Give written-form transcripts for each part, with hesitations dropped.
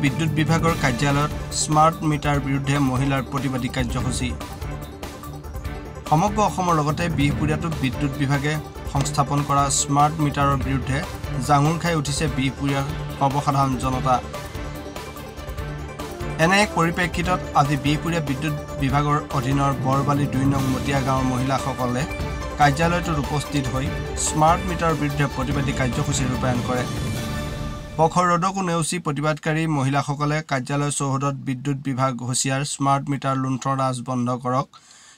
বিদ্যুৎ বিভাগৰ কাৰ্যালয়ত স্মাৰ্ট মিটাৰ বিৰুদ্ধে মহিলাৰ প্ৰতিবাদী কাৰ্যসূচী সমগ্ৰ অসমৰ লগতে বিহপুৰীয়াতো বিদ্যুৎ বিভাগে সংস্থাপন কৰা স্মাৰ্ট মিটাৰৰ বিৰুদ্ধে জাঙুৰ খাই উঠিছে বিহপুৰীয়াৰ সৰ্বসাধাৰণ জনতা এনে এক পৰিপ্ৰেক্ষিতত আজি বিহপুৰীয়া বিদ্যুৎ বিভাগৰ অধীনৰ বৰবালি 2 নং মতিয়া গাঁৱৰ মহিলাসকলে কাৰ্যালয়টোত উপস্থিত হৈ স্মাৰ্ট মিটাৰৰ বিৰুদ্ধে প্ৰতিবাদী কাৰ্যসূচী ৰূপায়ণ কৰে পখৰ ৰদকো নেউচি প্ৰতিবাদকাৰী মহিলাসকলে কাৰ্যালয় চৌহদত বিদ্যুৎ বিভাগ হুঁচিয়াৰ স্মাৰ্ট মিটাৰ লুণ্ঠন ৰাজ বন্ধ কৰক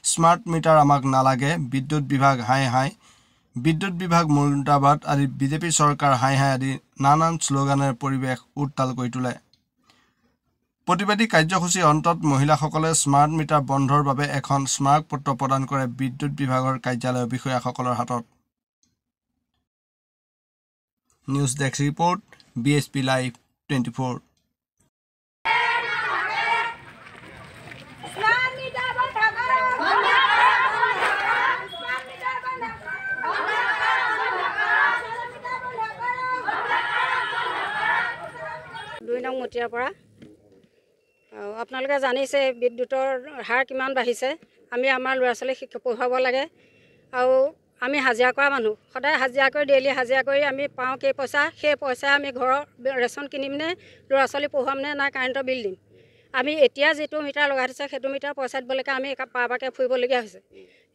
স্মাৰ্ট মিটাৰ আমাক নালাগে বিদ্যুৎ বিভাগ হাই হাই বিদ্যুৎ বিভাগ মুৰ্দাবাদ আদি বিজেপি চৰকাৰ হাই হাই আদি নানান স্লোগানেৰে পৰিৱেশ উত্তাল কৰি তোলে প্ৰতিবাদী কাৰ্যসূচী অন্তত মহিলাসকলে স্মাৰ্ট মিটাৰ বন্ধৰ বাবে এখন স্মাৰকপত্ৰ প্ৰদান কৰে বিদ্যুৎ বিভাগৰ কাৰ্যালয় বিষয়াসকলৰ হাতত news desk report BSP Live 24 2 নং মতিয়াৰ পৰা আপোনালোকে জানিছে বিদ্যুতৰ হাৰ কিমান বাঢ়িছে আমি আমাৰ ল'ৰা ছোৱালী শিক্ষা পঢ়াব লাগে আৰু আমি হাজিৰা কৰা মানুহ সদায় হাজিৰা কৰি ডেইলি হাজিৰা কৰি আমি পাওঁ কেই পইচা সেই পইচা আমি ঘৰৰ ৰেচন কিনিম নে ল'ৰা ছোৱালী পঢ়াম নে না কাৰেণ্টৰ বিল দিম আমি এতিয়া যিটো মিটাৰ লগাই দিছে সেইটো মিটাৰ পইচা দিবলৈকে আমি পাবাকে ফুৰিবলগীয়া হৈছে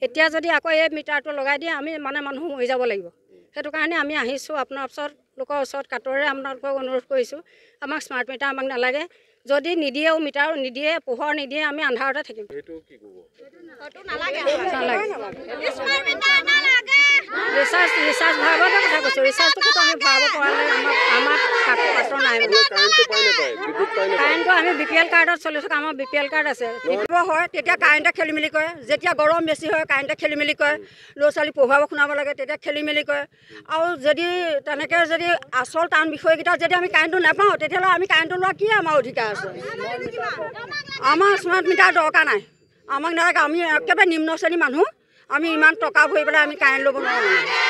এতিয়া যদি আকৌ এই মিটাৰটো লগাই দিয়ে আমি মানে মানুহ মৰি যাব লাগিব সেইটো কাৰণে আমি আহিছোঁ আপোনাৰ ওচৰত লোকৰ ওচৰত কাটৰে আপোনালোকক অনুৰোধ কৰিছোঁ আমাক স্মাৰ্ট মিটাৰ আমাক নালাগে যদি নিদিয়েও মিটাৰ নিদিয়ে পোহৰ নিদিয়ে আমি আন্ধাৰতে থাকিম ৰিচাৰ্জ ভৰাবৰ কথা কৈছোঁ ৰিচাৰ্জটোতো আমি ভৰাব পৰা নাই আমাৰ পাত্ৰ নাই কাৰেণ্টটো আমি BPL কাৰ্ডত চলি থকা আমাৰ BPL কাৰ্ড আছে হয় তেতিয়া কাৰেণ্টে খেলি মেলি কৰে যেতিয়া গৰম বেছি হয় কাৰেণ্টে খেলি মেলি কৰে ল'ৰা ছোৱালী পঢ়ুৱাব শুনাব লাগে তেতিয়া খেলি মেলি কৰে আৰু যদি তেনেকৈ যদি আচল টান বিষয়কেইটা যদি আমি কাৰেণ্টটো নাপাওঁ তেতিয়াহ'লে আমি কাৰেণ্টটো লোৱা কি আমাৰ অধিকাৰ আছে আমাৰ স্মাৰ্ট মিটাৰ দৰকাৰ নাই আমাক নালাগে আমি একেবাৰে নিম্ন শ্ৰেণীৰ মানুহ আমি ইমান টকা ভৰি পেলাই আমি কাৰেণ্ট ল'ব নোৱাৰোঁ